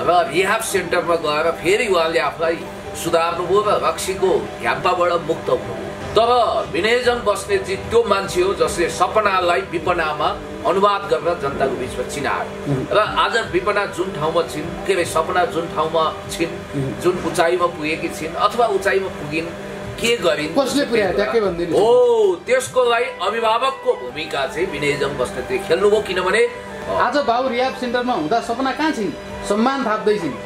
र रिहाब सेन्टरमा गएर फेरि उहाँले आफूलाई सुधार्नुभयो र रक्सीको ह्याम्पाबाट मुक्त हुनुभयो। तर विनयजन बस्नेतजी त्यो मान्छे हो जसले सपनालाई विपनामा अनुवाद गरेर जनताको बिचमा चिनायो र आज विपना जुन ठाउँमा छिन्, के अरे सपना जुन ठाउँमा छिन्, जुन उचाइमा पुगेकी छिन् अथवा उचाइमा पुगिन्, के गरिन्, कसले पुर्यायो ट्याक्कै भन्दिनु हो, त्यसको लागि अभिभावकको भूमिका चाहिँ विनयजन बस्नेतले खेल्नुभयो। किनभने आज बाबु रिहाब सेन्टरमा हुँदा सपना कहाँ छिन्? सम्मान थाप्दैछिन्,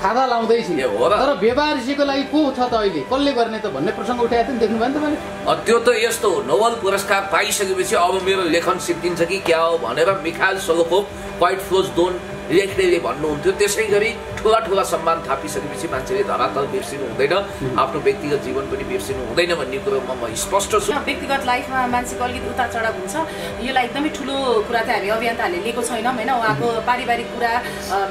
खादा लाउँदैछिन्, तर व्यवहारिसीको लागि को छ त अहिले, कसले गर्ने त भन्ने प्रसङ्ग उठाएको थियो नि, देख्नुभयो नि तपाईँले? त्यो त यस्तो नोबेल पुरस्कार पाइसकेपछि अब मेरो लेखन सिद्धिन्छ कि क्या हो भनेर मिखाइल सोलोखोभ क्वाइट फ्लोज डोन लेख्नेले भन्नुहुन्थ्यो। त्यसै गरी ठुला ठुला सम्मान थापिसकेपछि मान्छेले धरातल बिर्सिनु हुँदैन, आफ्नो व्यक्तिगत जीवन पनि बिर्सिनु हुँदैन भन्ने कुरोमा म स्पष्ट छु। व्यक्तिगत लाइफमा मान्छेको अलिकति उतार चढाव हुन्छ, यसलाई एकदमै ठुलो कुरा चाहिँ हामी अभियन्ताहरूले लिएको छैनौँ होइन। उहाँको पारिवारिक कुरा,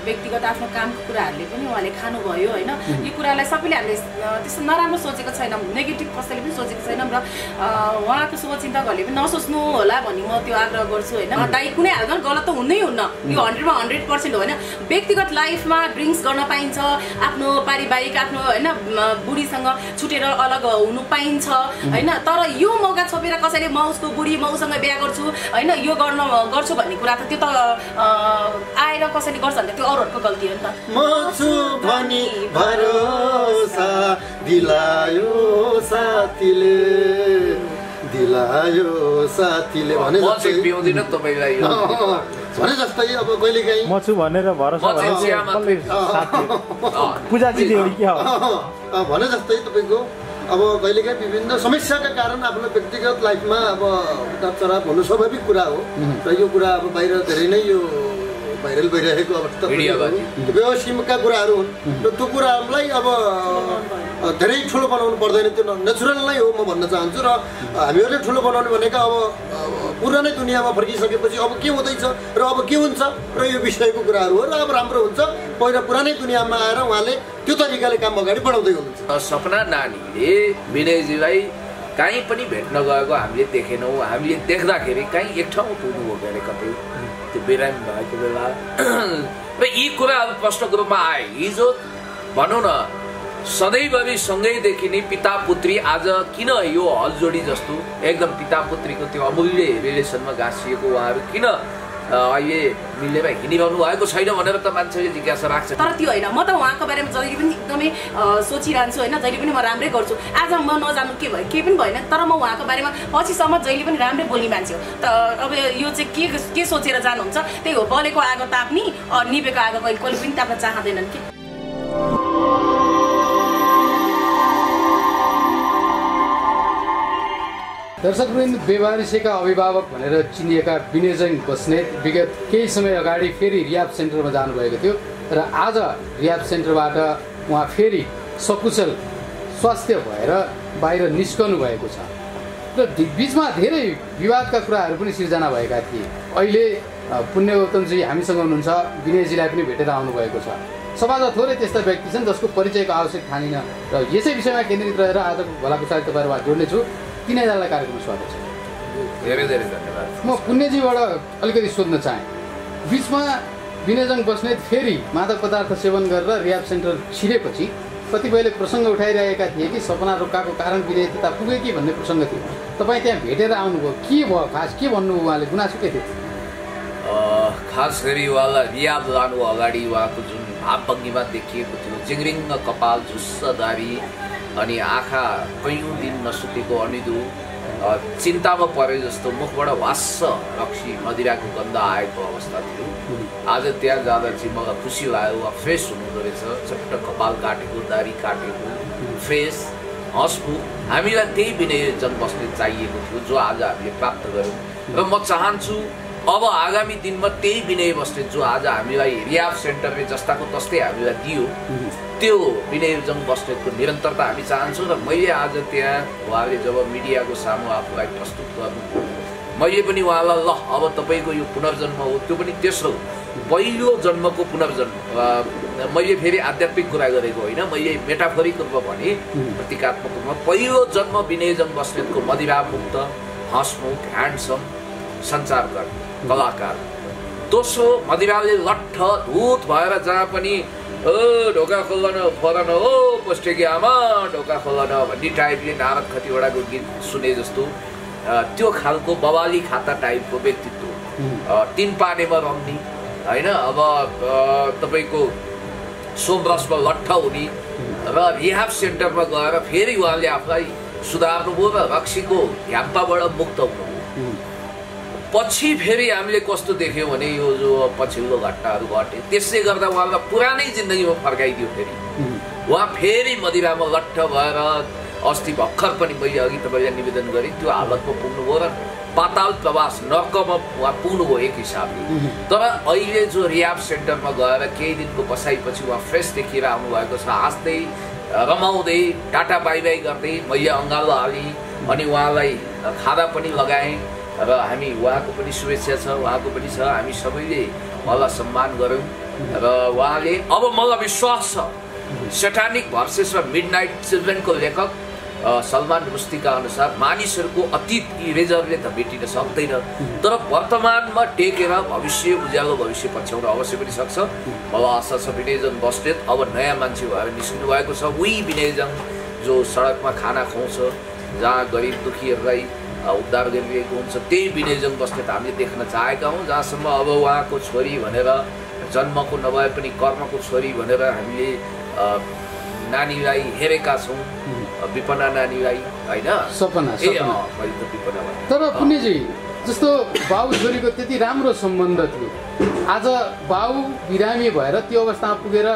व्यक्तिगत आफ्नो कामको कुराहरूले पनि उहाँले खानुभयो होइन। यो कुरालाई सबैले हामीले त्यस्तो नराम्रो सोचेको छैनौँ, नेगेटिभ कसैले पनि सोचेको छैनौँ र उहाँको शुभचिन्तकहरूले पनि नसोच्नु होला भन्ने म त्यो आग्रह गर्छु होइन। दाइ कुनै हालमा गलत त हुँदै हुन्न, यो 100मा 100% होइन। व्यक्तिगत लाइफमा ड्रिङ्क्स गर्न पाइन्छ, आफ्नो पारिवारिक आफ्नो होइन बुढीसँग छुटेर अलग हुनु पाइन्छ होइन। तर यो मौका छोपेर कसैले म उसको बुढी म उसँग बिहा गर्छु होइन, यो गर्छु भन्ने कुरा त त्यो त आएर कसैले गर्छ भने त्यो अरूहरूको गल्ती हो नि त। म छु भनी भरोसा दिलायो साथीले, दिलायो साथीले भने जस्तै पिउँदिन तपाईलाई भने जस्तै अब कहिलेकाहीँ म छु भनेर भरोसा पूजा दिदी हो क्या भने जस्तै तपाईँको अब कहिलेकाहीँ विभिन्न समस्याका कारण आफ्नो व्यक्तिगत लाइफमा अब उतार चढाव हुनु स्वाभाविक कुरा हो र यो कुरा अब बाहिर धेरै नै यो भाइरल भइरहेको अवस्था व्यवसायिकका कुराहरू हुन् र त्यो कुराहरूलाई अब धेरै ठुलो बनाउनु पर्दैन, त्यो नेचुरल नै हो म भन्न चाहन्छु। र हामीहरूले ठुलो बनाउने भनेको अब पुरानै दुनियाँमा फर्किसकेपछि अब के हुँदैछ र अब के हुन्छ र यो विषयको कुराहरू हो र अब राम्रो हुन्छ। पहिला पुरानै दुनियाँमा आएर उहाँले त्यो तरिकाले काम अगाडि बढाउँदै हुनुहुन्छ। सपना नानीले विनयजीलाई कहीँ पनि भेट्न गएको हामीले देखेनौँ, हामीले देख्दाखेरि कहीँ एक ठाउँ पुग्नुभयो गरे कतै त्यो बिरामी भएको बेला र यी कुराहरू प्रश्न रूपमा आए। हिजो भनौँ न सधैँभरि सँगै देखिने पिता पुत्री आज किन यो हलजोडी जस्तो एकदम पिता पुत्रीको त्यो अमूल्य रिलेसनमा गाँसिएको उहाँहरू किन अहिले मिलेर हिँडिरहनु भएको छैन भनेर त मान्छेले जिज्ञासा राख्छ। तर त्यो होइन, म त उहाँको बारेमा जहिले पनि एकदमै सोचिरहन्छु होइन, जहिले पनि म राम्रै गर्छु। आज म नजानु के भयो, केही पनि भएन, तर म उहाँको बारेमा पछिसम्म जहिले पनि राम्रै बोल्ने मान्छे हो। त अब यो चाहिँ के सोचेर जानुहुन्छ, त्यही हो, बलेको आगो ताप्ने निभेको आगो कहिले पनि ताप्न चाहँदैनन् कि। दर्शकवृन्द, बेवारिसेका अभिभावक भनेर चिनिएका विनयजन बस्नेत विगत केही समय अगाडि फेरि रिहाब सेन्टरमा जानुभएको थियो र आज रिहाब सेन्टरबाट उहाँ फेरि सकुशल स्वास्थ्य भएर बाहिर निस्कनु भएको छ र बिचमा धेरै विवादका कुराहरू पनि सिर्जना भएका थिए। अहिले पुण्य गौतमजी हामीसँग हुनुहुन्छ, विनयजीलाई पनि भेटेर आउनुभएको छ। समाजमा थोरै त्यस्ता व्यक्ति छन् जसको परिचयको आवश्यक ठानिन र यसै विषयमा केन्द्रित रहेर आजको भलाकुसारी तपाईँहरूमा जोड्नेछु। तिनैजनालाई कार्यक्रममा स्वागत छ। धेरै धेरै धन्यवाद। म पुण्यजीबाट अलिकति सोध्न चाहेँ, बिचमा विनयजन बस्नेत फेरि मादक पदार्थ सेवन गरेर रिहाब सेन्टर छिरेपछि कतिपयले प्रसङ्ग उठाइरहेका थिए कि सपना रोक्काको कारण विनय त्यता पुगे कि भन्ने प्रसङ्ग थियो। तपाईँ त्यहाँ भेटेर आउनुभयो, के भयो खास, के भन्नुभयो उहाँले, गुनासो के थियो? खास गरी उहाँलाई रिहाब लानु अगाडि उहाँको जुन भावभङ्गीमा देखिएको थियो, जिङ्रिङ्ग कपाल, झुस्स दारी अनि आँखा कैयौँ दिन नसुतेको अनिदो, चिन्तामा परे जस्तो मुखबाट वास्स रक्सी मदिराको गन्ध आएको अवस्था थियो। आज त्यहाँ जाँदा चाहिँ मलाई खुसी लाग्यो, उहाँ फ्रेस हुनुहुँदो रहेछ, चट्ट कपाल काटेको, दारी काटेको, फ्रेस, हँसमुख। हामीलाई त्यही विनयजन बस्नेत चाहिएको थियो जो आज हामीले प्राप्त गऱ्यौँ र म चाहन्छु अब आगामी दिनमा त्यही विनय बस्नेत जो आज हामीलाई रिहाब सेन्टरले जस्ताको तस्तै हामीलाई दियो त्यो विनयजन बस्नेतको निरन्तरता हामी चाहन्छौँ। र मैले आज त्यहाँ उहाँले जब मिडियाको सामु आफूलाई प्रस्तुत गर्नु, मैले पनि उहाँलाई ल अब तपाईँको यो पुनर्जन्म हो, त्यो पनि तेस्रो पहिलो जन्मको पुनर्जन्म। मैले फेरि आध्यात्मिक कुरा गरेको होइन, मैले मेटाफोरिक रूपमा भने प्रतीकात्मक रूपमा पहिलो जन्म विनयजन बस्नेतको मदिरामुक्त, हँसमुख, ह्यान्डसम, सञ्चारकर, कलाकार दोस्रो मदिराले लट्ठ धुत भएर जहाँ पनि ढोका खोल्न फरन हो पोस्टेकी आमा ढोका खोल्न भन्ने टाइपले नारद खतिवटाको गीत सुने जस्तो त्यो खालको बवाली खाता टाइपको व्यक्तित्व तीन पानेमा रम्ने होइन। अब तपाईँको सोमरसमा लट्ठ हुने र रिहाब सेन्टरमा गएर फेरि उहाँले आफूलाई सुधार्नुभयो र रक्सीको ह्याम्पाबाट मुक्त हुनुभयो। पछि फेरि हामीले कस्तो देख्यौँ भने यो जो पछिल्लो घटनाहरू घटे त्यसले गर्दा उहाँलाई पुरानै जिन्दगीमा फर्काइदियो। फेरि उहाँ फेरि मदिरामा लट्ठ भएर अस्ति भर्खर पनि मैले अघि तपाईँलाई निवेदन गरेँ त्यो हालतमा पुग्नुभयो र पाताल प्रवास नर्कमा उहाँ पुग्नुभयो एक हिसाबले। तर अहिले जो रिहाब सेन्टरमा गएर केही दिनको बसाइपछि उहाँ फ्रेस देखिएर आउनुभएको छ, हाँस्दै रमाउँदै टाटा बाई बाई गर्दै मैले अँगालो हालेँ अनि उहाँलाई खाना पनि लगाएँ र हामी उहाँको पनि शुभेच्छा छ, उहाँको पनि छ, हामी सबैले उहाँलाई सम्मान गऱ्यौँ र उहाँले अब मलाई विश्वास छ सेटानिक भर्सेस र मिडनाइट चिल्ड्रेनको लेखक सलमान रुस्दीका अनुसार मानिसहरूको अतीत इरेजरले त भेटिन सक्दैन, तर वर्तमानमा टेकेर भविष्य उज्यालो भविष्य पछ्याउन अवश्य पनि सक्छ। मलाई आशा छ विनयजङ बस्नेत अब नयाँ मान्छे भएर निस्किनु भएको छ। उही विनयजङ जो सडकमा खाना खुवाउँछ, जहाँ गरिब दुखीहरूलाई उद्धार गरिरहेको हुन्छ, त्यही विनयजङ बस्नेत हामीले देख्न चाहेका हौँ। जहाँसम्म अब उहाँको छोरी भनेर जन्मको नभए पनि कर्मको छोरी भनेर हामीले नानीलाई हेरेका छौँ, विपना नानीलाई होइन सपना। तर पुण्यजी जस्तो बाउ छोरीको त्यति राम्रो सम्बन्ध थियो, आज बाउ बिरामी भएर त्यो अवस्थामा पुगेर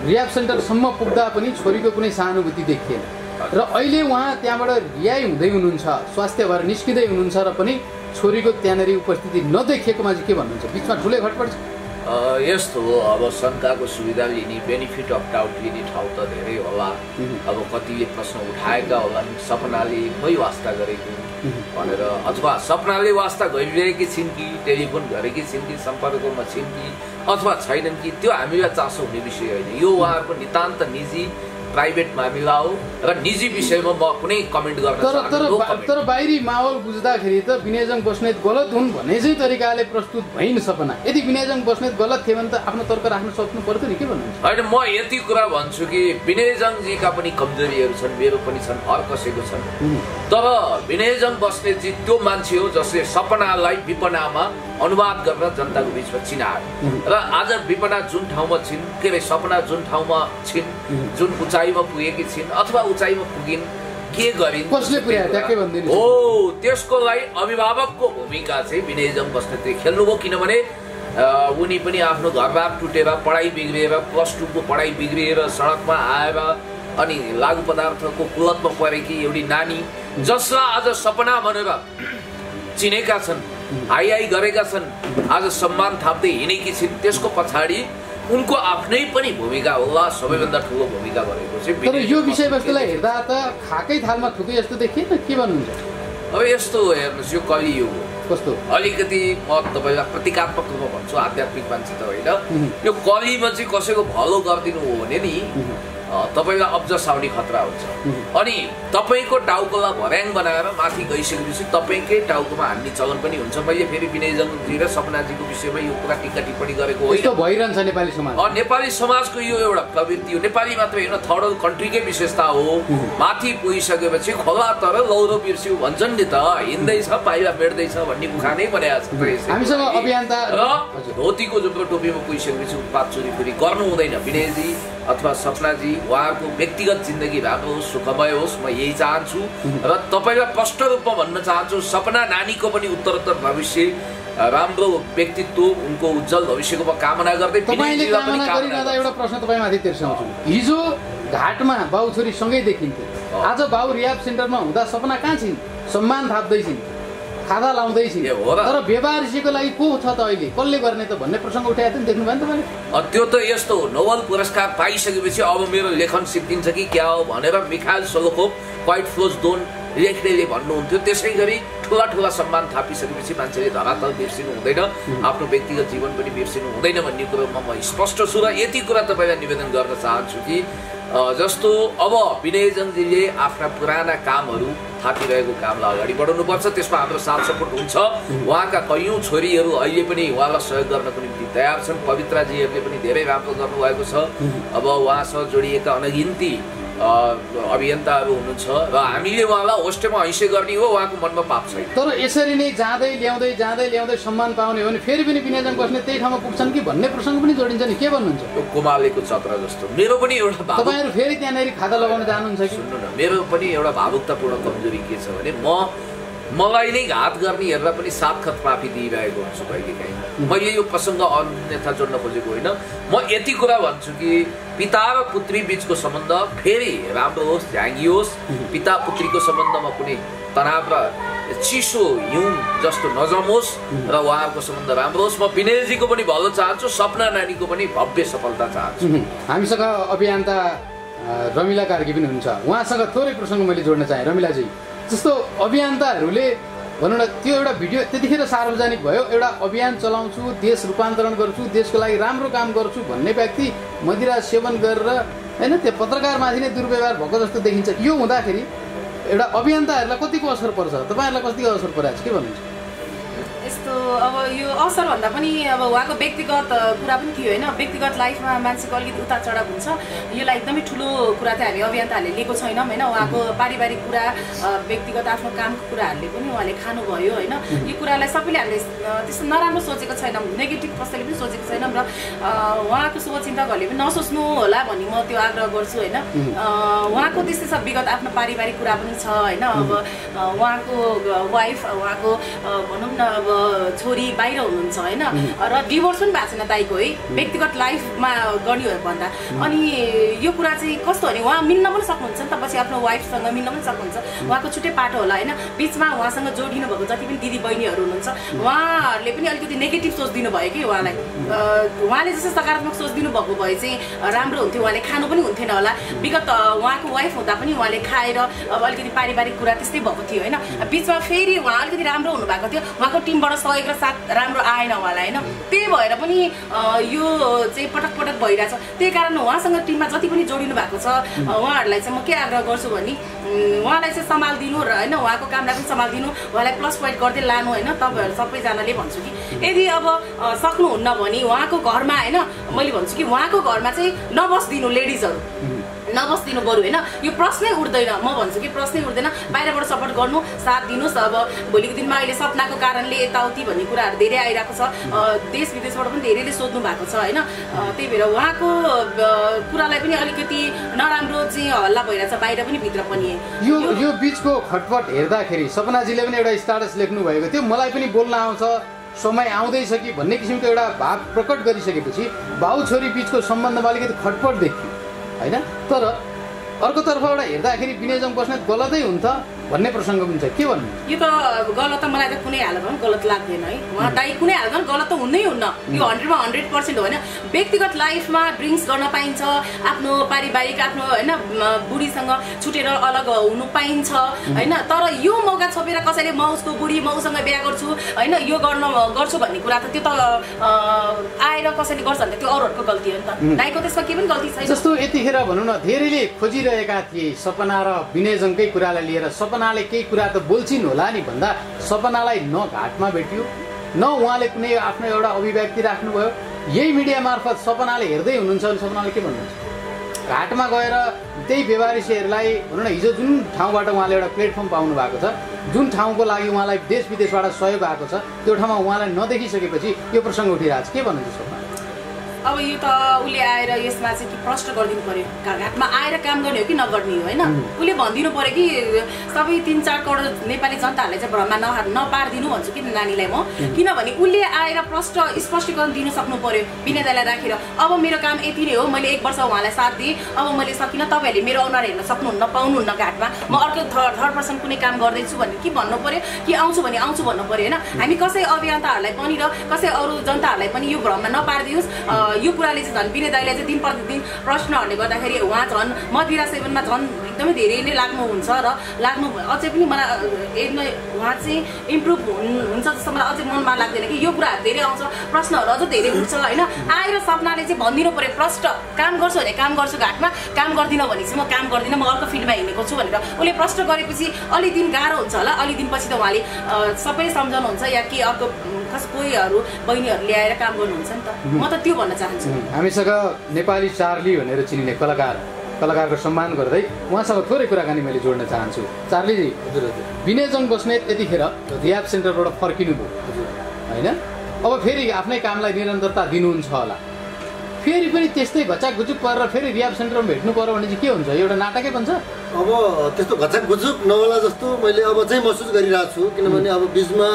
रिहाब सेन्टरसम्म पुग्दा पनि छोरीको कुनै सहानुभूति देखिएन र अहिले उहाँ त्यहाँबाट रिहाई हुँदै हुनुहुन्छ, स्वास्थ्य भएर निस्किँदै हुनुहुन्छ र पनि छोरीको त्यहाँनिर उपस्थिति नदेखिएकोमा चाहिँ के भन्नुहुन्छ? बिचमा ठुलै खटपट छ। यस्तो हो, अब शङ्काको सुविधा लिने बेनिफिट अफ डाउट लिने ठाउँ त धेरै होला। अब कतिले प्रश्न उठाएका होला सपनाले मै वास्ता गरेको भनेर, अथवा सपनाले वास्ता गरिरहेकी छिन् कि टेलिफोन गरेकी छिन् कि सम्पर्कमा छिन् कि अथवा छैनन् कि त्यो हामीलाई चासो हुने विषय होइन। यो उहाँहरूको नितान्त निजी प्राइभेट मामिला हो र निजी विषयमा म कुनै कमेन्ट गर्न सक्दिनँ। तर बाहिरी माहौल बुझ्दाखेरि त विनयजङ बस्नेत गलत हुन् भन्ने चाहिँ तरिकाले प्रस्तुत भइन् सपना। यदि विनयजङ बस्नेत गलत थियो भने त आफ्नो तर्क राख्न सक्नु पर्थ्यो नि, के भन्नुहुन्छ? होइन, म यति कुरा भन्छु कि विनयजङजीका पनि कमजोरीहरू छन्, मेरो पनि छन्, हर कसैको छन्। तर विनयजङ बस्नेतजी त्यो मान्छे हो जसले सपनालाई विपनामा अनुवाद गर्न जनताको बिचमा चिनायो र आज विपना जुन ठाउँमा छिन्, के अरे सपना जुन ठाउँमा छिन्, जुन उचाइमा पुगेकी छिन् अथवा उचाइमा पुगिन्, के गरिन्, कसले पुर्यायो ट्याक्कै भन्दिनु हो, त्यसको लागि अभिभावकको भूमिका चाहिँ विनयजङ बस्नेतले खेल्नुभयो। किनभने उनी पनि आफ्नो घरबार टुटेर पढाइ बिग्रिएर +2 को पढाइ बिग्रिएर सडकमा आएर अनि लागु पदार्थको कुलतमा परेकी एउटी नानी जसलाई आज सपना भनेर चिनेका छन्, हाई गरेका छन्, आज सम्मान थाप्दै हिँडेकी छिन्, त्यसको पछाडि उनको आफ्नै पनि भूमिका होला, सबैभन्दा ठुलो भूमिका गरेको चाहिँ। तर यो विषयवस्तुलाई हेर्दा त खाकै थालमा थुकै जस्तो देखिएन, के भन्नुहुन्छ? अब यस्तो हेर्नुहोस्, यो कलियुग हो। कस्तो अलिकति म तपाईँलाई प्रतीकात्मक रूपमा भन्छु, आध्यात्मिक मान्छे त होइन। यो कलिमा चाहिँ कसैको भलो गरिदिनु हो भने नि तपाईँलाई अब्जस आउने खतरा हुन्छ। अनि तपाईँको टाउकोलाई भर्याङ बनाएर माथि गइसकेपछि तपाईँकै टाउकोमा हान्ने चलन पनि हुन्छ। मैले फेरि विनयजङजी र सपनाजीको विषयमा यो कुरा टिका टिप्पणी गरेको होइन, भइरहन्छ नेपाली समाज। नेपाली समाजको यो एउटा प्रवृत्ति हो, नेपाली मात्र होइन, थर्ड वर्ल्ड कन्ट्रीकै विशेषता हो। माथि पुगिसकेपछि खोला तर लौरो बिर्स्यौ भन्छन् नि त, हिँड्दैछ पाइला भेट्दैछ भन्ने उखानै बनाएको छ। हामीसँग अभियन्ता र धोतीको जुम्रो टोपीमा पुगिसकेपछि उत्पात चोरी फेरि गर्नु हुँदैन। विनयजी अथवा सपनाजी उहाँको व्यक्तिगत जिन्दगी राम्रो होस्, सुखमय होस्, म यही चाहन्छु। र तपाईँलाई स्पष्ट रूपमा भन्न चाहन्छु, सपना नानीको पनि उत्तरोत्तर भविष्य, राम्रो व्यक्तित्व, उनको उज्जवल भविष्यको म कामना गर्दै एउटा प्रश्न तपाईँमाथि तिर्साउँछु। हिजो घाटमा बाउ छोरी सँगै देखिन्थ्यो, आज बाउ रिहाब सेन्टरमा हुँदा सपना कहाँ छिन्? सम्मान थाप्दैछिन्, खादा लाउँदैछिन्, तर व्यवहारिसीको लागि को छ त अहिले, कसले गर्ने त भन्ने प्रसङ्ग उठाएको थियो, देख्नु भयो नि तपाईँले? त्यो त यस्तो हो, नोबेल पुरस्कार पाइसकेपछि अब मेरो लेखन सिद्धिन्छ कि क्या हो भनेर मिखाइल सोलोखोभ क्वाइट फ्लोज डोन लेख्नेले भन्नुहुन्थ्यो। त्यसै गरी ठुला ठुला सम्मान थापिसकेपछि मान्छेले धरातल बिर्सिनु हुँदैन, आफ्नो व्यक्तिगत जीवन पनि बिर्सिनु हुँदैन भन्ने कुरोमा म स्पष्ट छु। र यति कुरा तपाईँलाई निवेदन गर्न चाहन्छु कि जस्तो अब विनयजनजीले आफ्ना पुराना कामहरू थापिरहेको कामलाई अगाडि बढाउनुपर्छ, त्यसमा हाम्रो साथ सपोर्ट हुन्छ। उहाँका कैयौँ छोरीहरू अहिले पनि उहाँलाई सहयोग गर्नको निम्ति तयार छन्। पवित्राजीहरूले पनि धेरै राम्रो गर्नुभएको छ। अब उहाँसँग जोडिएका अनगिन्ती अभियन्ताहरू हुनुहुन्छ र हामीले उहाँलाई होस्टेलमा हैसे गर्ने हो, उहाँको मनमा पाप छैन। तर यसरी नै जाँदै ल्याउँदै सम्मान पाउने हो भने फेरि पनि विनयजन बस्ने त्यही ठाउँमा पुग्छन् कि भन्ने प्रसङ्ग पनि जोडिन्छ नि, के भन्नुहुन्छ? कुमालेको चक्र जस्तो मेरो पनि एउटा तपाईँहरू फेरि त्यहाँनिर खाता लगाउन जानुहुन्छ कि? सुन्नु न, मेरो पनि एउटा भावुकतापूर्ण कमजोरी के छ भने मलाई नै घात गर्नेहरूलाई पनि सात खत माफी दिइरहेको हुन्छु कहिलेकाहीँ। मैले यो प्रसङ्ग अन्यथा जोड्न खोजेको होइन। म यति कुरा भन्छु कि पिता र पुत्री बिचको सम्बन्ध फेरि राम्रो होस्, झाँगियोस्। पिता पुत्रीको सम्बन्धमा कुनै तनाव र चिसो हिउँ जस्तो नजमोस् र उहाँहरूको सम्बन्ध राम्रो होस्। म विनयजीको पनि भलो चाहन्छु, सपना नानीको पनि भव्य सफलता चाहन्छु। हामीसँग अभियन्ता रमिला कार्की पनि हुनुहुन्छ, उहाँसँग थोरै प्रसङ्ग मैले जोड्न चाहेँ। रमिलाजी, जस्तो अभियन्ताहरूले भनौँ न त्यो एउटा भिडियो त्यतिखेर सार्वजनिक भयो, एउटा अभियान चलाउँछु, देश रूपान्तरण गर्छु, देशको लागि राम्रो काम गर्छु भन्ने व्यक्ति मदिरा सेवन गरेर होइन त्यो पत्रकारमाथि नै दुर्व्यवहार भएको जस्तो देखिन्छ। यो हुँदाखेरि एउटा अभियन्ताहरूलाई कतिको असर पर्छ, तपाईँहरूलाई कतिको असर परेको छ, के भन्नुहुन्छ? यस्तो अब यो असर भन्दा पनि अब उहाँको व्यक्तिगत कुरा पनि थियो होइन। व्यक्तिगत लाइफमा मान्छेको अलिकति उतार चढाव हुन्छ, यसलाई एकदमै ठुलो कुरा चाहिँ हामी अभियन्ताहरूले लिएको छैनौँ होइन। उहाँको पारिवारिक कुरा, व्यक्तिगत आफ्नो कामको कुराहरूले पनि उहाँले खानुभयो होइन। यो कुरालाई सबैले हामीले त्यस्तो नराम्रो सोचेको छैनौँ, नेगेटिभ कसैले पनि सोचेको छैनौँ र उहाँको शुभचिन्तकहरूले पनि नसोच्नु होला भन्ने म त्यो आग्रह गर्छु होइन। उहाँको त्यस्तै छ, विगत आफ्नो पारिवारिक कुरा पनि छ होइन। अब उहाँको वाइफ, उहाँको भनौँ न अब छोरी बाहिर हुनुहुन्छ होइन, र डिभोर्स पनि भएको छैन दाइको है, व्यक्तिगत लाइफमा गर्ने हो भन्दा। अनि यो कुरा चाहिँ कस्तो भने उहाँ मिल्न पनि सक्नुहुन्छ नि त, पछि आफ्नो वाइफसँग मिल्न पनि सक्नुहुन्छ। उहाँको छुट्टै पाटो होला होइन, बिचमा उहाँसँग जोडिनु भएको जति पनि दिदी बहिनीहरू हुनुहुन्छ उहाँहरूले पनि अलिकति नेगेटिभ सोच दिनुभयो कि उहाँलाई। उहाँले जस्तो सकारात्मक सोच दिनुभएको भए चाहिँ राम्रो हुन्थ्यो, उहाँले खानु पनि हुन्थेन होला। विगत उहाँको वाइफ हुँदा पनि उहाँले खाएर अब अलिकति पारिवारिक कुरा त्यस्तै भएको थियो होइन। बिचमा फेरि उहाँ अलिकति राम्रो हुनुभएको थियो, उहाँको टिमबाट सहयोग र साथ राम्रो आएन उहाँलाई होइन। त्यही भएर पनि यो चाहिँ पटक पटक भइरहेछ। त्यही कारण उहाँसँग टिममा जति पनि जोडिनु भएको छ उहाँहरूलाई चाहिँ म के आग्रह गर्छु भने उहाँलाई चाहिँ सम्हालिदिनु र होइन, उहाँको कामलाई पनि सम्हालिदिनु, उहाँलाई प्लस पोइन्ट गर्दै लानु होइन। तपाईँहरू सबैजनाले भन्छु कि यदि अब सक्नुहुन्न भने उहाँको घरमा होइन, मैले भन्छु कि उहाँको घरमा चाहिँ नबस्दिनु, लेडिजहरू नबस्दिनु बरु होइन। यो प्रश्नै उठ्दैन, म भन्छु कि प्रश्नै उठ्दैन। बाहिरबाट सपोर्ट गर्नु, साथ दिनुहोस्। अब भोलिको दिनमा अहिले सपनाको कारणले यताउति भन्ने कुराहरू धेरै आइरहेको छ, देश विदेशबाट पनि धेरैले सोध्नु भएको छ होइन। त्यही भएर उहाँको कुरालाई पनि अलिकति नराम्रो चाहिँ हल्ला भइरहेछ बाहिर पनि भित्र पनि। यो बिचको खटपट हेर्दाखेरि सपनाजीले पनि एउटा स्टाटस लेख्नु भएको थियो, मलाई पनि बोल्न आउँछ, समय आउँदैछ कि भन्ने किसिमको एउटा भाव प्रकट गरिसकेपछि बाउ छोरी बिचको सम्बन्धमा अलिकति खटपट देखियो होइन। तर अर्कोतर्फ एउटा हेर्दाखेरि विनयजन बस्नेत गलतै हुन्छ भन्ने प्रसङ्ग पनि छ, के भन्नु? यो त गलत त मलाई त कुनै हालतमा गलत लाग्दैन है। उहाँ दाइ कुनै हालतमा गलत त हुँदै हुन्न, यो 100मा 100% हो होइन। व्यक्तिगत लाइफमा ड्रिङ्क्स गर्न पाइन्छ, आफ्नो पारिवारिक आफ्नो होइन बुढीसँग छुटेर अलग हुनु पाइन्छ होइन। तर यो मौका छोपेर कसैले म उसको बुढी म उसँग बिहा गर्छु होइन, यो गर्छु भन्ने कुरा त त्यो त आएर कसैले गर्छ भने त्यो अरूहरूको गल्ती हो नि त, दाइको त्यसमा केही पनि गल्ती छैन। जस्तो यतिखेर भनौँ न धेरैले खोजिरहेका थिए सपना र विनयजनकै कुरालाई लिएर, सपनाले केही कुरा त बोल्छिन् होला नि भन्दा सपनालाई न घाटमा भेटियो न उहाँले कुनै आफ्नो एउटा अभिव्यक्ति राख्नुभयो। यही मिडिया मार्फत सपनाले हेर्दै हुनुहुन्छ भने सपनाले के भन्नुहुन्छ? घाटमा गएर त्यही व्यवहारिसेहरूलाई भनौँ न हिजो जुन ठाउँबाट उहाँले एउटा प्लेटफर्म पाउनु भएको छ, जुन ठाउँको लागि उहाँलाई देश विदेशबाट सहयोग आएको छ, त्यो ठाउँमा उहाँलाई नदेखिसकेपछि यो प्रसङ्ग उठिरहेको छ, के भन्नुहुन्छ सपना? अब यो त उसले आएर यसमा चाहिँ कि प्रश्न गरिदिनु पर्यो, घाटमा आएर काम गर्ने हो कि नगर्ने हो होइन। उसले भनिदिनु पर्यो कि सबै 3-4 करोड नेपाली जनताहरूलाई चाहिँ भ्रममा नपारिदिनु भन्छु कि नानीलाई म, किनभने उसले आएर प्रश्न स्पष्टीकरण दिन सक्नु पर्यो विनयतालाई राखेर। अब मेरो काम यति नै हो, मैले 1 वर्ष उहाँलाई साथ दिएँ, अब मैले सकिनँ, तपाईँहरूले मेरो अनुहार हेर्न सक्नुहुन्न, पाउनुहुन्न घाटमा, म अर्को थर्ड पर्सन कुनै काम गर्दैछु भने कि भन्नु पर्यो, कि आउँछु भने आउँछु भन्नु पर्यो होइन। हामी कसै अभियन्ताहरूलाई पनि र कसै अरू जनताहरूलाई पनि यो भ्रममा नपारिदियोस्, यो कुराले चाहिँ झन् विनय दाइले चाहिँ दिन प्रतिदिन प्रश्नहरूले गर्दाखेरि उहाँ झन् मदिरा सेवनमा झन् एकदमै धेरै नै लाग्नुहुन्छ र लाग्नु अझै पनि मलाई उहाँ चाहिँ इम्प्रुभ हुन्छ जस्तो मलाई अझै मनमा लाग्दैन कि यो कुराहरू धेरै आउँछ, प्रश्नहरू अझ धेरै उठ्छ होइन। आएर सपनाले चाहिँ भनिदिनु पर्यो प्रष्ट, काम गर्छु भने काम गर्छु घाटमा, काम गर्दिनँ भने चाहिँ म काम गर्दिनँ, म अर्को फिल्डमा हिँडेको छु भनेर उसले प्रष्ट गरेपछि अलि दिन गाह्रो हुन्छ होला। अलि दिनपछि त उहाँले सबैले सम्झाउनुहुन्छ या के अर्को कोहीहरू बहिनीहरू ल्याएर काम गर्नुहुन्छ नि त। म त त्यो भन्न चाहन्छु। हामीसँग नेपाली चार्ली भनेर चिनिने कलाकारको सम्मान गर्दै उहाँसँग थोरै कुराकानी मैले जोड्न चाहन्छु। चार्लीजी, विनयजङ बस्नेत यतिखेर रिह्याब सेन्टरबाट फर्किनु भयो होइन, अब फेरि आफ्नै कामलाई निरन्तरता दिनुहुन्छ होला, फेरि पनि त्यस्तै घचाकघुचुक परेर फेरि रिह्याब सेन्टरमा भेट्नु पर्यो भने चाहिँ के हुन्छ? एउटा नाटकै बन्छ? अब त्यस्तो घचाकघुचुक नहोला जस्तो मैले अब चाहिँ महसुस गरिरहेको छु, किनभने अब बिचमा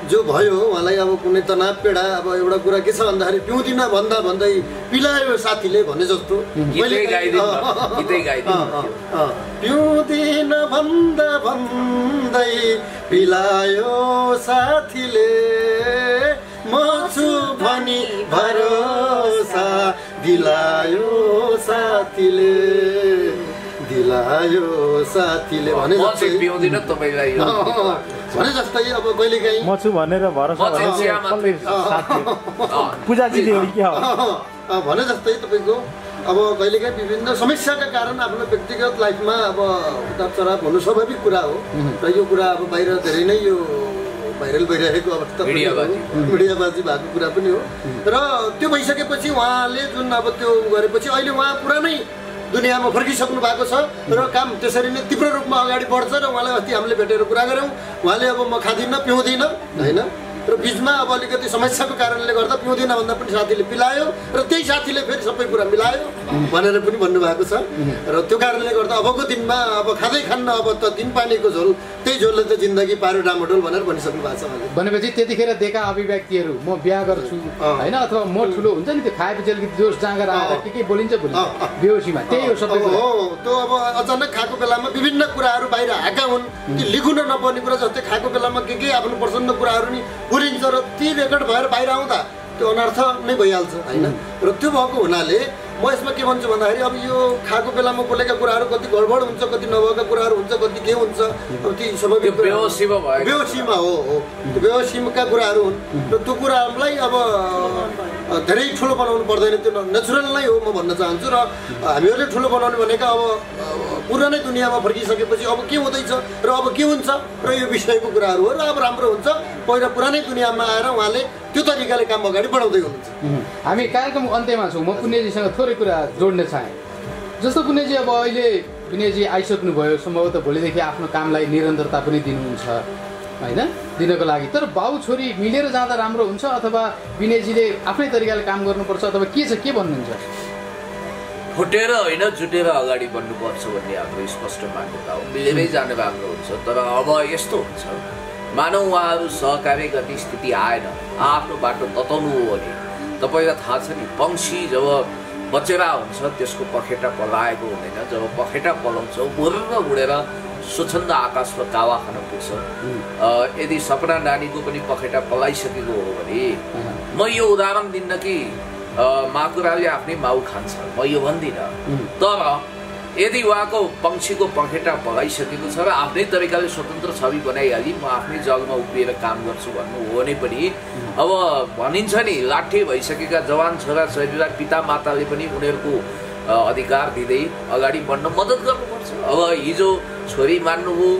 जो भयो उहाँलाई अब कुनै तनाव पीडा अब एउटा कुरा के छ भन्दाखेरि पिउँदिन भन्दा भन्दै पिलायो साथीले भने जस्तो पिउँदिन भन्दा भन्दै पिलायो साथीले म छु भनी भरोसा दिलायो साथीले भने जस्तै अब कहिलेकाहीँ म छु भनेर भरोसा पूजाजी भने जस्तै तपाईँको अब कहिलेकाहीँ विभिन्न समस्याका कारण आफ्नो व्यक्तिगत लाइफमा अब उतार चढाव हुनु स्वाभाविक कुरा हो र यो कुरा अब बाहिर धेरै नै यो भाइरल भइरहेको अवस्था मिडियाबाजी भएको कुरा पनि हो र त्यो भइसकेपछि उहाँले जुन अब त्यो गरेपछि अहिले उहाँ पुरानै दुनियाँमा फर्किसक्नु भएको छ र काम त्यसरी नै तीव्र रूपमा अगाडि बढ्छ र उहाँलाई अस्ति हामीले भेटेर कुरा गऱ्यौँ। उहाँले अब म खादिनँ पिउँदिनँ होइन र बिचमा अब अलिकति समस्याको कारणले गर्दा पिउँदिनँ भन्दा पनि साथीले पिलायो र त्यही साथीले फेरि सबै कुरा मिलायो भनेर पनि भन्नुभएको छ र त्यो कारणले गर्दा अबको दिनमा अब खाँदै खान्न अब त दिन पानीको झोल त्यही झोलले त जिन्दगी पार्यो डामडोल भनेर भनिसक्नु भएको छ उहाँले। भनेपछि त्यतिखेर दिएका अभिव्यक्तिहरू म बिहा गर्छु होइन अथवा म ठुलो हुन्छ नि त्यो खाएपछि अलिकति जोस जाँगर आएर के बोलिन्छ बेहोसीमा त्यही हो सबै हो। त्यो अब अचानक खाएको बेलामा विभिन्न कुराहरू बाहिर आएका हुन्, त्यो लेख्न नपर्ने कुरा जस्तै खाएको बेलामा के आफ्नो प्रसन्न कुराहरू नि बोलिन्छ र ती रेकर्ड भएर बाहिर आउँदा त्यो अनर्थ नै भइहाल्छ होइन। र त्यो भएको हुनाले म यसमा के भन्छु भन्दाखेरि अब यो खाएको बेलामा बोलेका कुराहरू कति गडबड हुन्छ, कति नभएका कुराहरू हुन्छ, कति के हुन्छ, अब ती स्वाभाविक बेहोसीमा हो त्यो बेहोसीका कुराहरू हुन् र त्यो कुराहरूलाई अब धेरै ठुलो बनाउनु पर्दैन, त्यो नेचुरल नै हो म भन्न चाहन्छु। र हामीहरूले ठुलो बनाउने भनेको अब पुरानै दुनियाँमा फर्किसकेपछि अब के हुँदैछ र अब के हुन्छ र यो विषयको कुराहरू हो र अब राम्रो हुन्छ पहिला पुरानै दुनियाँमा आएर उहाँले त्यो तरिकाले काम अगाडि बढाउँदै हुनुहुन्छ। हामी कार्यक्रम अन्त्यमा छौँ, म पुण्यजीसँग थोरै कुरा जोड्न चाहेँ। जस्तो पुण्यजी अब अहिले विनयजी आइसक्नुभयो, सम्भवतः भोलिदेखि आफ्नो कामलाई निरन्तरता पनि दिनुहुन्छ होइन दिनको लागि, तर बाउ छोरी मिलेर जाँदा राम्रो हुन्छ अथवा विनयजीले आफ्नै तरिकाले काम गर्नुपर्छ अथवा के छ, के भन्नुहुन्छ? फुटेर होइन जुटेर अगाडि बढ्नुपर्छ भन्ने हाम्रो स्पष्ट मान्यता हो, मिलेरै जाने राम्रो हुन्छ। तर अब यस्तो हुन्छ मानव उहाँहरू सहकार्य गर्ने स्थिति आएन, आफ्नो बाटो तताउनु हो भने तपाईँलाई थाहा छ नि पंक्षी जब बचेरा हुन्छ त्यसको पखेटा पलाएको हुँदैन, जब पखेटा पलाउँछ मुर्र उडेर स्वच्छन्द आकाशमा कावा खान पुग्छ। यदि सपना नानीको पनि पखेटा पलाइसकेको हो भने म यो उदाहरण दिन्न कि माकुराले आफ्नै माउ खान्छ, म यो भन्दिनँ, तर यदि उहाँको पंक्षीको पखेटा पलाइसकेको छ र आफ्नै तरिकाले स्वतन्त्र छवि बनाइहाली म आफ्नै जगमा उभिएर काम गर्छु भन्नु हो भने पनि अब भनिन्छ नि लाठे भइसकेका जवान छोरा छोरीलाई पिता माताले पनि उनीहरूको अधिकार दिँदै अगाडि बढ्न मद्दत गर्नुपर्छ। अब हिजो छोरी मान्नुभयो,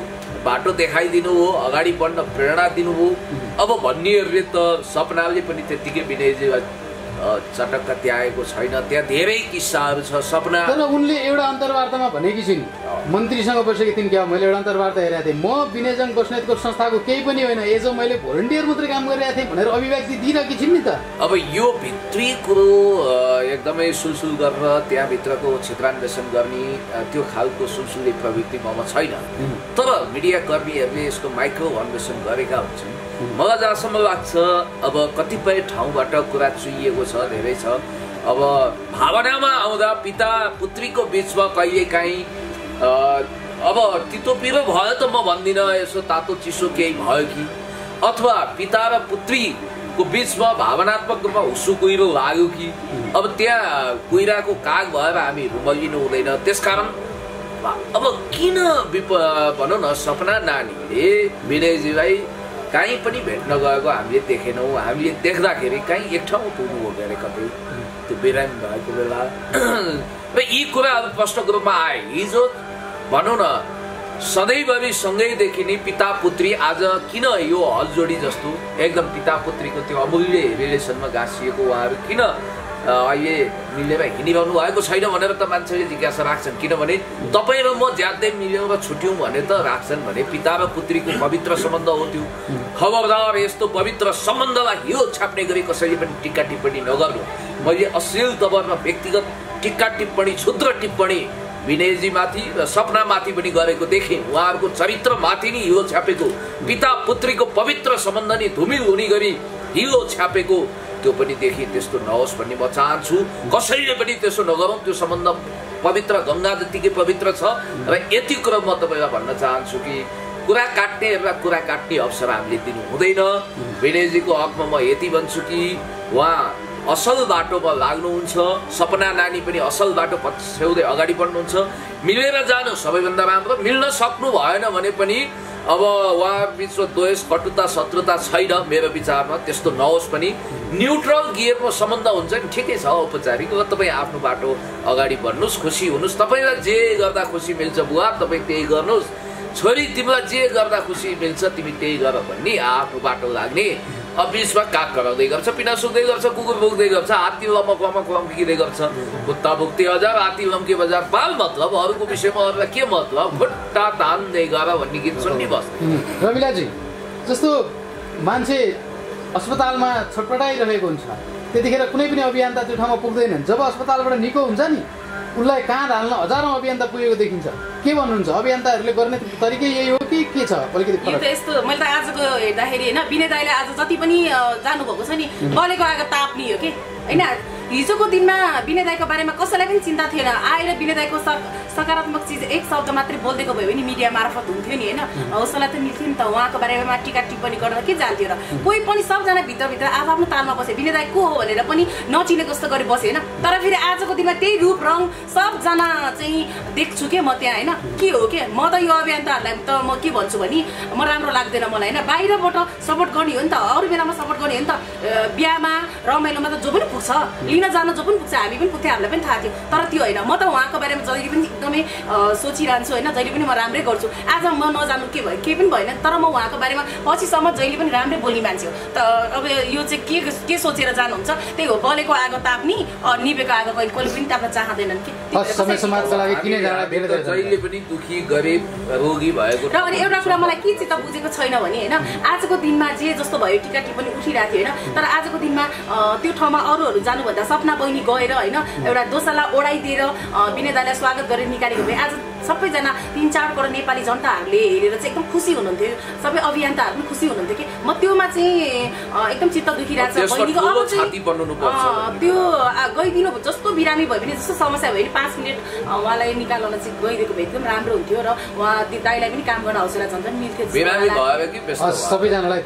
बाटो देखाइदिनु हो, अगाडि बढ्न प्रेरणा दिनुभयो, अब भन्नेहरूले त सपनाले पनि त्यत्तिकै विनयजीलाई चटक्क त्यागेको छैन, त्यहाँ धेरै किस्साहरू छ। सपना तर उनले एउटा अन्तर्वार्तामा भनेकी छिन्, मन्त्रीसँग बसेकी थिइन् क्या, मैले एउटा अन्तर्वार्ता हेरेको थिएँ, म विनयजङ बस्नेतको संस्थाको केही पनि होइन, एज मैले भोलिन्टियर मात्रै काम गरिरहेको थिएँ भनेर अभिव्यक्ति दिइरहेकी छिन् नि त। अब यो भित्री कुरो एकदमै सुलसुल गरेर त्यहाँभित्रको क्षेत्रान्वेषण गर्ने त्यो खालको सुलसुले प्रवृत्ति ममा छैन, तर मिडिया कर्मीहरूले यसको माइक्रो अन्वेषण गरेका हुन्छन्। मलाई जहाँसम्म लाग्छ अब कतिपय ठाउँबाट कुरा चुइएको छ, धेरै छ। अब भावनामा आउँदा पिता पुत्रीको बिचमा कहिलेकाहीँ अब तितो पिरो भयो त म भन्दिनँ, यसो तातो चिसो केही भयो कि, अथवा पिता र पुत्री को बिचमा भावनात्मक रूपमा हुस्सु कुहिरो लाग्यो कि अब त्यहाँ कुहिराको काग भएर हामी रुमलिनु हुँदैन। त्यसकारण अब किन भनौँ न सपना नानीले विनयजीलाई कहीँ पनि भेट्न गएको हामीले देखेनौँ। हामीले देख्दाखेरि कहीँ एक ठाउँ पुग्नु हो गरे कतै त्यो बिरामी भएको बेला र यी कुराहरू प्रश्नको रूपमा आए। हिजो भनौँ न सधैँभरि सँगै देखिने पिता पुत्री आज किन यो हलजोडी जस्तो एकदम पिता पुत्रीको त्यो अमूल्य रिलेसनमा गाँसिएको उहाँहरू किन अहिले मिलेर हिँडिरहनु भएको छैन भनेर त मान्छेले जिज्ञासा राख्छन्। किनभने तपाईँ र म ज्यादै मिल्यौँ र छुट्यौँ भने त राख्छन् भने पिता र पुत्रीको पवित्र सम्बन्ध हो त्यो। खबरदार यस्तो पवित्र सम्बन्धलाई हिलो छाप्ने गरी कसैले पनि टिक्का टिप्पणी नगर्नु। मैले अश्लील तवरमा व्यक्तिगत टिक्का टिप्पणी क्षुद्र टिप्पणी विनयजी माथि र सपना माथि पनि गरेको देखेँ। उहाँहरूको चरित्र माथि नै हिलो छापेको, पिता पुत्रीको पवित्र सम्बन्ध नि धुमिल हुने गरी हिलो छापेको त्यो पनि देखि। त्यस्तो नहोस् भन्ने म चाहन्छु। कसैले पनि त्यसो नगरौँ। त्यो सम्बन्ध पवित्र गङ्गा जतिकै पवित्र छ। र यति कुरा म तपाईँलाई भन्न चाहन्छु कि कुरा काट्ने र कुरा काट्ने अवसर हामीले दिनु हुँदैन। विनयजीको हकमा म यति भन्छु कि उहाँ असल बाटोमा लाग्नुहुन्छ। सपना नानी पनि असल बाटो पछ्याउँदै अगाडि बढ्नुहुन्छ। मिलेर जानु सबैभन्दा राम्रो। मिल्न सक्नु भएन भने पनि अब उहाँ बिचमा द्वेष कटुता शत्रुता छैन मेरो विचारमा। त्यस्तो नहोस् पनि न्युट्रल गियरमा सम्बन्ध हुन्छ नि ठिकै छ औपचारिक। तपाईँ आफ्नो बाटो अगाडि बढ्नुहोस्, खुसी हुनुहोस्। तपाईँलाई जे गर्दा खुसी मिल्छ बुवा तपाईँ त्यही गर्नुहोस्। छोरी तिमीलाई जे गर्दा खुसी मिल्छ तिमी त्यही गर भन्ने आफ्नो बाटो लाग्ने। अब बिचमा काग कराउँदै गर्छ, पिना सुक्दै गर्छ, कुकुर भुक्दै गर्छ, हात्ती लम्किँदै गर्छ। कुत्ता भुक्ते हजार हात्ती लम्के बजार पाल मतलब अरूको विषयमा अरूलाई के मतलब खुट्टा तान्दै गर भन्ने गीत सुन्ने बस। रविलाजी जस्तो मान्छे अस्पतालमा छटपटाइरहेको हुन्छ त्यतिखेर कुनै पनि अभियन्ता त्यो ठाउँमा पुग्दैनन्। जब अस्पतालबाट निको हुन्छ नि उसलाई काँध हाल्न हजारौँ अभियन्ता पुगेको देखिन्छ। के भन्नुहुन्छ अभियन्ताहरूले गर्ने तरिकै यही हो कि के छ अलिकति फरक? यस्तो मैले त आजको हेर्दाखेरि होइन विनय दाइले आज जति पनि जानुभएको छ नि बलेको आगो ताप्ने हो कि होइन। हिजोको दिनमा विनय दाइको बारेमा कसैलाई पनि चिन्ता थिएन। आएर विनय दाइको सकारात्मक चिज एक शब्द मात्रै बोलिदिएको भयो भने मिडिया मार्फत हुन्थ्यो नि होइन। उसलाई त मिल्थ्यो नि त। उहाँको बारेमा टिका टिप्पणी गर्दा के जान्थ्यो र। कोही पनि सबजना भित्रभित्र आफ्नो तालमा बसे। विनय दाइ को हो भनेर पनि नचिनेको जस्तो गरी बसे होइन। तर फेरि आजको दिनमा त्यही रूप रङ सबजना चाहिँ देख्छु के म त्यहाँ होइन। के हो के म त यो अभियन्ताहरूलाई त म के भन्छु भने म राम्रो लाग्दैन मलाई होइन। बाहिरबाट सपोर्ट गर्ने हो नि त, अरू बेलामा सपोर्ट गर्ने हो नि त। बिहामा रमाइलोमा त जो पनि पुग्छ, लिन जान जो पनि पुग्छ, हामी पनि पुग्थ्यो, हामीलाई पनि थाहा थियो। तर त्यो होइन। म त उहाँको बारेमा जहिले पनि एकदमै सोचिरहन्छु होइन। जहिले पनि म राम्रै गर्छु। आज म नजानु के भयो केही पनि भएन। तर म उहाँको बारेमा पछिसम्म जहिले पनि राम्रै बोल्ने मान्छे हो। त अब यो चाहिँ के सोचेर जानुहुन्छ त्यही हो। बलेको आगो ताप्ने निभेको आगो कहिले पनि ताप्न चाहँदैनन् कि। समय समाजको लागि किन जहिले पनि दुखी गरिब रोगी भएको। र अनि एउटा कुरा मलाई के चित्त बुझेको छैन भने होइन आजको दिनमा जे जस्तो भयो टिका टिप्पणी उठिरहेको थियो होइन। तर आजको दिनमा त्यो ठाउँमा अरूहरू जानुभन्दा सपना बहिनी गएर होइन एउटा दोसालाई ओढाइदिएर विनय दाइलाई स्वागत गरेर निकालेको भए आज सबैजना 3-4 करोड नेपाली जनताहरूले हेरेर चाहिँ एकदम खुसी हुनुहुन्थ्यो। सबै अभियन्ताहरू पनि खुसी हुनुहुन्थ्यो कि म त्योमा चाहिँ एकदम चित्त दुखिरहेको छ। बहिनीको अब चाहिँ त्यो गइदिनु जस्तो बिरामी भयो भने जस्तो समस्या भयो भने 5 मिनट उहाँलाई निकाल्न चाहिँ गइदिएको भए एकदम राम्रो हुन्थ्यो र उहाँ दाइलाई पनि काम गर्न हौसला झन् मिल्थ्यो। सबैजनालाई